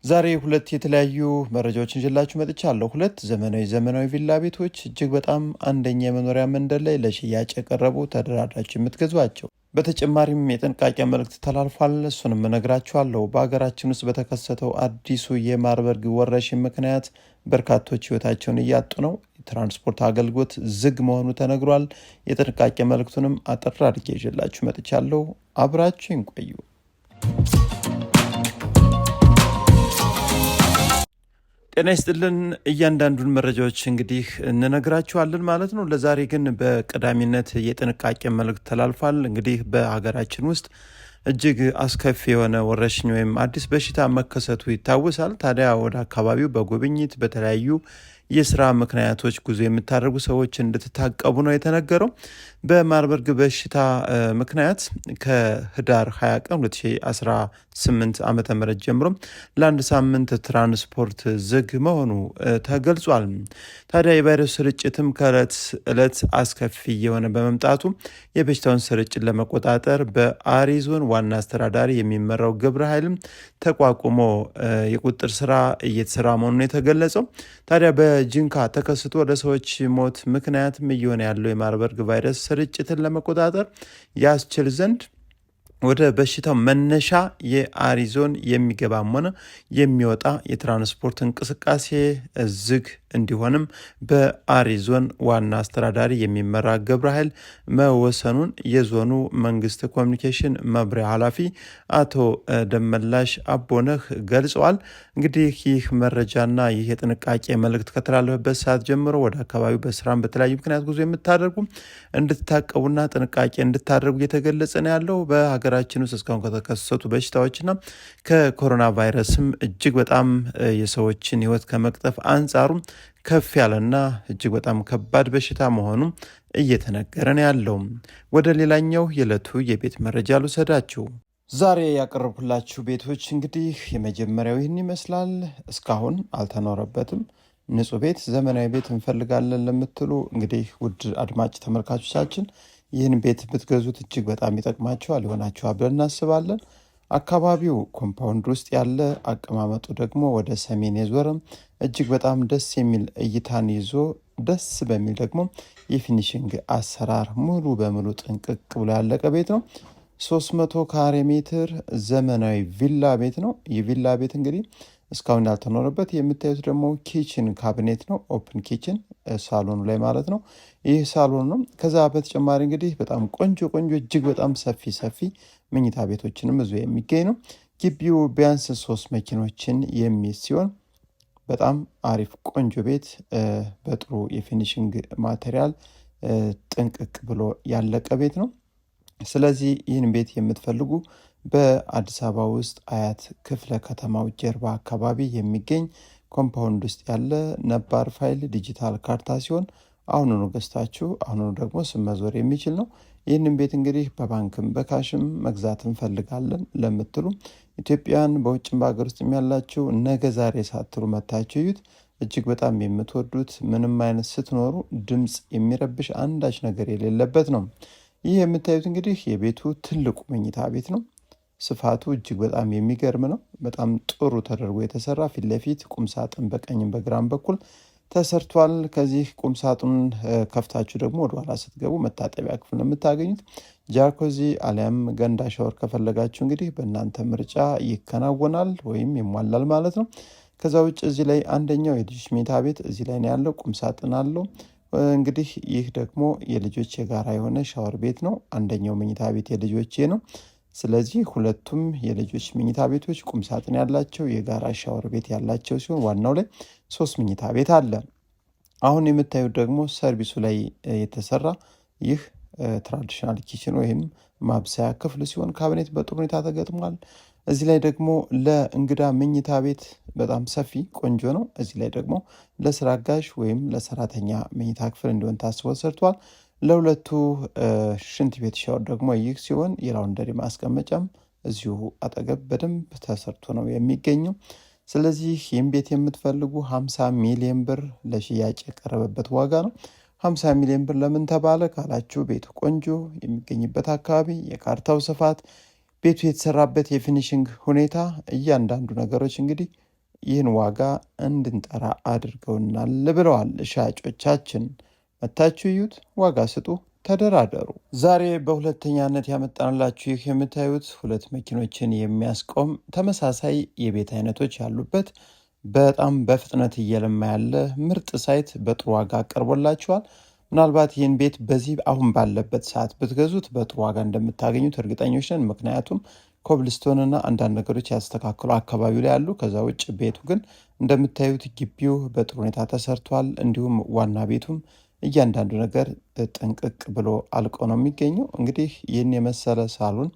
ዛሬ ሁለት የተለያዩ መረጃዎችን ይዤላችሁ መጥቻለሁ። ሁለት ዘመናዊ ቪላ ቤቶች እጅግ በጣም አንደኛ የመኖሪያ መንደር ላይ ለሽያጭ የቀረቡ ተደራድራችሁ የምትገዟቸው። በተጨማሪም የጥንቃቄ መልእክት ተላልፏል። እሱንም እነግራችኋለሁ። በሀገራችን ውስጥ በተከሰተው አዲሱ የማርበርግ ወረርሽኝ ምክንያት በርካቶች ሕይወታቸውን እያጡ ነው። የትራንስፖርት አገልግሎት ዝግ መሆኑ ተነግሯል። የጥንቃቄ መልእክቱንም አጠር አድርጌ ይዤላችሁ መጥቻለሁ። አብራችሁን ቆዩ። ጤና ይስጥልን። እያንዳንዱን መረጃዎች እንግዲህ እንነግራችኋለን ማለት ነው። ለዛሬ ግን በቀዳሚነት የጥንቃቄ መልእክት ተላልፏል። እንግዲህ በሀገራችን ውስጥ እጅግ አስከፊ የሆነ ወረርሽኝ ወይም አዲስ በሽታ መከሰቱ ይታወሳል። ታዲያ ወደ አካባቢው በጉብኝት በተለያዩ የስራ ምክንያቶች ጉዞ የምታደርጉ ሰዎች እንድትታቀቡ ነው የተነገረው። በማርበርግ በሽታ ምክንያት ከህዳር 20 ቀን 2018 ዓ.ም ጀምሮ ለአንድ ሳምንት ትራንስፖርት ዝግ መሆኑ ተገልጿል። ታዲያ የቫይረሱ ስርጭትም ከዕለት ዕለት አስከፊ የሆነ በመምጣቱ የበሽታውን ስርጭት ለመቆጣጠር በአሪዞን ዋና አስተዳዳሪ የሚመራው ግብረ ኃይልም ተቋቁሞ የቁጥጥር ስራ እየተሰራ መሆኑን የተገለጸው። ታዲያ በጂንካ ተከስቶ ለሰዎች ሞት ምክንያትም እየሆነ ያለው የማርበርግ ቫይረስ ስርጭትን ለመቆጣጠር ያስችል ዘንድ ወደ በሽታው መነሻ የአሪዞን የሚገባም ሆነ የሚወጣ የትራንስፖርት እንቅስቃሴ ዝግ እንዲሆንም በአሪዞን ዋና አስተዳዳሪ የሚመራ ግብረ ኃይል መወሰኑን የዞኑ መንግስት ኮሚኒኬሽን መምሪያ ኃላፊ አቶ ደመላሽ አቦነህ ገልጸዋል። እንግዲህ ይህ መረጃና ይህ የጥንቃቄ መልእክት ከተላለፈበት ሰዓት ጀምሮ ወደ አካባቢው በስራም በተለያዩ ምክንያት ጉዞ የምታደርጉ እንድትታቀቡና ጥንቃቄ እንድታደርጉ እየተገለጸ ነው ያለው። በሀገራችን ውስጥ እስካሁን ከተከሰቱ በሽታዎችና ከኮሮና ቫይረስም እጅግ በጣም የሰዎችን ሕይወት ከመቅጠፍ አንጻሩ ከፍ ያለና እጅግ በጣም ከባድ በሽታ መሆኑ እየተነገረ ነው ያለው። ወደ ሌላኛው የዕለቱ የቤት መረጃ ልውሰዳችሁ። ዛሬ ያቀረብኩላችሁ ቤቶች እንግዲህ የመጀመሪያው ይህን ይመስላል። እስካሁን አልተኖረበትም። ንጹህ ቤት፣ ዘመናዊ ቤት እንፈልጋለን ለምትሉ እንግዲህ ውድ አድማጭ ተመልካቾቻችን ይህን ቤት ብትገዙት እጅግ በጣም ይጠቅማችኋል፣ ይሆናችኋል ብለን እናስባለን። አካባቢው ኮምፓውንድ ውስጥ ያለ፣ አቀማመጡ ደግሞ ወደ ሰሜን የዞረም እጅግ በጣም ደስ የሚል እይታን ይዞ ደስ በሚል ደግሞ የፊኒሽንግ አሰራር ሙሉ በሙሉ ጥንቅቅ ብሎ ያለቀ ቤት ነው። 300 ካሬ ሜትር ዘመናዊ ቪላ ቤት ነው። ይህ ቪላ ቤት እንግዲህ እስካሁን ያልተኖረበት የምታዩት ደግሞ ኪችን ካቢኔት ነው። ኦፕን ኪችን ሳሎኑ ላይ ማለት ነው። ይህ ሳሎን ነው። ከዛ በተጨማሪ እንግዲህ በጣም ቆንጆ እጅግ በጣም ሰፊ መኝታ ቤቶችንም እዙ የሚገኝ ነው። ግቢው ቢያንስ 3 መኪኖችን የሚይዝ ሲሆን በጣም አሪፍ ቆንጆ ቤት በጥሩ የፊኒሽንግ ማቴሪያል ጥንቅቅ ብሎ ያለቀ ቤት ነው። ስለዚህ ይህን ቤት የምትፈልጉ በአዲስ አበባ ውስጥ አያት ክፍለ ከተማው ጀርባ አካባቢ የሚገኝ ኮምፓውንድ ውስጥ ያለ ነባር ፋይል ዲጂታል ካርታ ሲሆን አሁኑኑ ገዝታችሁ አሁኑኑ ደግሞ ስም መዞር የሚችል ነው። ይህንን ቤት እንግዲህ በባንክም በካሽም መግዛት እንፈልጋለን ለምትሉ ኢትዮጵያን በውጭም በሀገር ውስጥ ያላችሁ ነገ ዛሬ ሳትሉ መታችሁ እዩት። እጅግ በጣም የምትወዱት ምንም አይነት ስትኖሩ ድምፅ የሚረብሽ አንዳች ነገር የሌለበት ነው። ይህ የምታዩት እንግዲህ የቤቱ ትልቁ መኝታ ቤት ነው። ስፋቱ እጅግ በጣም የሚገርም ነው። በጣም ጥሩ ተደርጎ የተሰራ ፊት ለፊት ቁምሳጥን በቀኝም በግራም በኩል ተሰርቷል። ከዚህ ቁምሳጥን ከፍታችሁ ደግሞ ወደኋላ ስትገቡ መታጠቢያ ክፍል ነው የምታገኙት። ጃኮዚ አሊያም ገንዳ ሻወር ከፈለጋችሁ እንግዲህ በእናንተ ምርጫ ይከናወናል ወይም ይሟላል ማለት ነው። ከዛ ውጭ እዚህ ላይ አንደኛው የልጆች መኝታ ቤት እዚህ ላይ ነው ያለው። ቁምሳጥን አለው። እንግዲህ ይህ ደግሞ የልጆች የጋራ የሆነ ሻወር ቤት ነው። አንደኛው መኝታ ቤት የልጆቼ ነው። ስለዚህ ሁለቱም የልጆች መኝታ ቤቶች ቁምሳጥን ያላቸው የጋራ ሻወር ቤት ያላቸው ሲሆን ዋናው ላይ 3 መኝታ ቤት አለ። አሁን የምታዩት ደግሞ ሰርቪሱ ላይ የተሰራ ይህ ትራዲሽናል ኪችን ወይም ማብሰያ ክፍል ሲሆን ካቢኔት በጥሩ ሁኔታ ተገጥሟል። እዚህ ላይ ደግሞ ለእንግዳ መኝታ ቤት በጣም ሰፊ ቆንጆ ነው። እዚህ ላይ ደግሞ ለስራ አጋዥ ወይም ለሰራተኛ መኝታ ክፍል እንዲሆን ታስቦ ሰርቷል። ለሁለቱ ሽንት ቤት ሻወር ደግሞ ይህ ሲሆን የላውንደሪ ማስቀመጫም እዚሁ አጠገብ በደንብ ተሰርቶ ነው የሚገኘው። ስለዚህ ይህም ቤት የምትፈልጉ 50 ሚሊዮን ብር ለሽያጭ የቀረበበት ዋጋ ነው። 50 ሚሊዮን ብር ለምን ተባለ ካላችሁ ቤቱ ቆንጆ የሚገኝበት አካባቢ፣ የካርታው ስፋት፣ ቤቱ የተሰራበት የፊኒሽንግ ሁኔታ፣ እያንዳንዱ ነገሮች እንግዲህ ይህን ዋጋ እንድንጠራ አድርገውናል ብለዋል ሻጮቻችን። መታችሁ እዩት፣ ዋጋ ስጡ፣ ተደራደሩ። ዛሬ በሁለተኛነት ያመጣንላችሁ ይህ የምታዩት ሁለት መኪኖችን የሚያስቆም ተመሳሳይ የቤት አይነቶች ያሉበት በጣም በፍጥነት እየለማ ያለ ምርጥ ሳይት በጥሩ ዋጋ ቀርቦላችኋል። ምናልባት ይህን ቤት በዚህ አሁን ባለበት ሰዓት ብትገዙት በጥሩ ዋጋ እንደምታገኙት እርግጠኞች ነን። ምክንያቱም ኮብልስቶንና አንዳንድ ነገሮች ያስተካክሉ አካባቢው ላይ ያሉ። ከዛ ውጭ ቤቱ ግን እንደምታዩት ግቢው በጥሩ ሁኔታ ተሰርቷል። እንዲሁም ዋና ቤቱም እያንዳንዱ ነገር ጥንቅቅ ብሎ አልቆ ነው የሚገኘው። እንግዲህ ይህን የመሰለ ሳሎን፣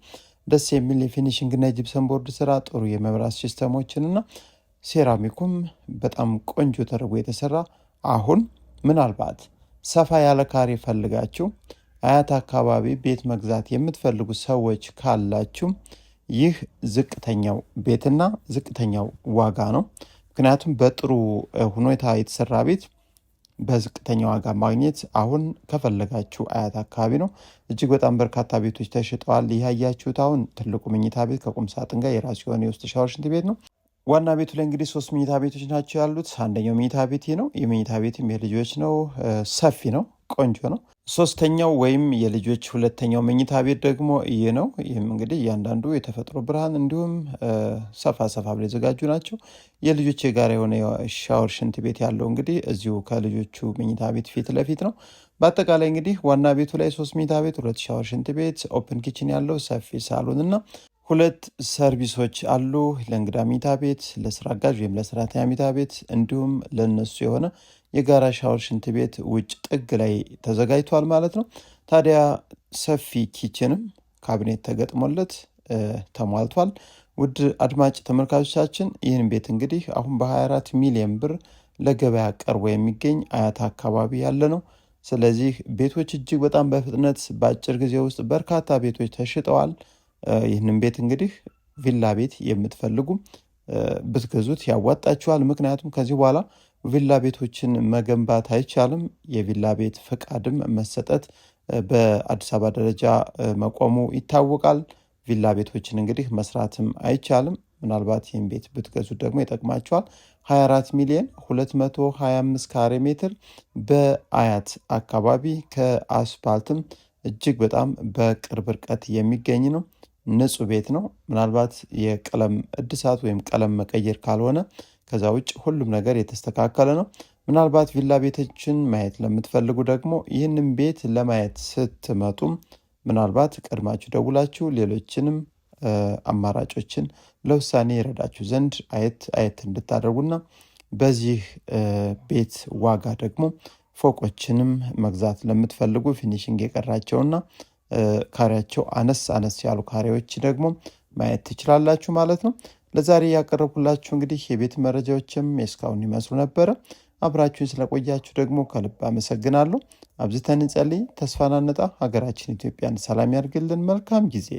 ደስ የሚል የፊኒሽንግና የጂፕሰን ቦርድ ስራ፣ ጥሩ የመብራት ሲስተሞችንና ሴራሚኩም በጣም ቆንጆ ተደርጎ የተሰራ አሁን ምናልባት ሰፋ ያለ ካሬ ፈልጋችሁ አያት አካባቢ ቤት መግዛት የምትፈልጉ ሰዎች ካላችሁ ይህ ዝቅተኛው ቤትና ዝቅተኛው ዋጋ ነው። ምክንያቱም በጥሩ ሁኔታ የተሰራ ቤት በዝቅተኛ ዋጋ ማግኘት አሁን ከፈለጋችሁ አያት አካባቢ ነው። እጅግ በጣም በርካታ ቤቶች ተሽጠዋል። ይህ ያያችሁት አሁን ትልቁ መኝታ ቤት ከቁም ሳጥን ጋር የራሱ የሆነ የውስጥ ሻወር፣ ሽንት ቤት ነው። ዋና ቤቱ ላይ እንግዲህ 3 መኝታ ቤቶች ናቸው ያሉት። አንደኛው መኝታ ቤት ነው። የመኝታ ቤትም የልጆች ነው፣ ሰፊ ነው፣ ቆንጆ ነው። ሶስተኛው ወይም የልጆች ሁለተኛው መኝታ ቤት ደግሞ ይህ ነው። ይህም እንግዲህ እያንዳንዱ የተፈጥሮ ብርሃን እንዲሁም ሰፋ ብለው የተዘጋጁ ናቸው። የልጆች የጋራ የሆነ ሻወር፣ ሽንት ቤት ያለው እንግዲህ እዚሁ ከልጆቹ መኝታ ቤት ፊት ለፊት ነው። በአጠቃላይ እንግዲህ ዋና ቤቱ ላይ 3 መኝታ ቤት፣ 2 ሻወር፣ ሽንት ቤት፣ ኦፕን ኪችን ያለው ሰፊ ሳሎን እና 2 ሰርቪሶች አሉ። ለእንግዳ መኝታ ቤት፣ ለስራ አጋዥ ወይም ለሰራተኛ መኝታ ቤት እንዲሁም ለነሱ የሆነ የጋራ ሻወር፣ ሽንት ቤት ውጭ ጥግ ላይ ተዘጋጅቷል ማለት ነው። ታዲያ ሰፊ ኪችንም ካቢኔት ተገጥሞለት ተሟልቷል። ውድ አድማጭ ተመልካቾቻችን ይህን ቤት እንግዲህ አሁን በ24 ሚሊዮን ብር ለገበያ ቀርቦ የሚገኝ አያት አካባቢ ያለ ነው። ስለዚህ ቤቶች እጅግ በጣም በፍጥነት በአጭር ጊዜ ውስጥ በርካታ ቤቶች ተሽጠዋል። ይህንን ቤት እንግዲህ ቪላ ቤት የምትፈልጉ ብትገዙት ያዋጣችኋል። ምክንያቱም ከዚህ በኋላ ቪላ ቤቶችን መገንባት አይቻልም። የቪላ ቤት ፈቃድም መሰጠት በአዲስ አበባ ደረጃ መቆሙ ይታወቃል። ቪላ ቤቶችን እንግዲህ መስራትም አይቻልም። ምናልባት ይህን ቤት ብትገዙት ደግሞ ይጠቅማችኋል። 24 ሚሊዮን 225 ካሬ ሜትር በአያት አካባቢ ከአስፓልትም እጅግ በጣም በቅርብ ርቀት የሚገኝ ነው። ንጹህ ቤት ነው። ምናልባት የቀለም እድሳት ወይም ቀለም መቀየር ካልሆነ ከዛ ውጭ ሁሉም ነገር የተስተካከለ ነው። ምናልባት ቪላ ቤቶችን ማየት ለምትፈልጉ ደግሞ ይህንን ቤት ለማየት ስትመጡም ምናልባት ቀድማችሁ ደውላችሁ ሌሎችንም አማራጮችን ለውሳኔ ይረዳችሁ ዘንድ አየት እንድታደርጉና በዚህ ቤት ዋጋ ደግሞ ፎቆችንም መግዛት ለምትፈልጉ ፊኒሽንግ የቀራቸውና ካሬያቸው አነስ ያሉ ካሬዎች ደግሞ ማየት ትችላላችሁ ማለት ነው። ለዛሬ ያቀረብኩላችሁ እንግዲህ የቤት መረጃዎችም እስካሁን ይመስሉ ነበረ። አብራችሁን ስለቆያችሁ ደግሞ ከልብ አመሰግናለሁ። አብዝተን እንጸልይ፣ ተስፋ ናንጣ። ሀገራችን ኢትዮጵያን ሰላም ያርግልን። መልካም ጊዜ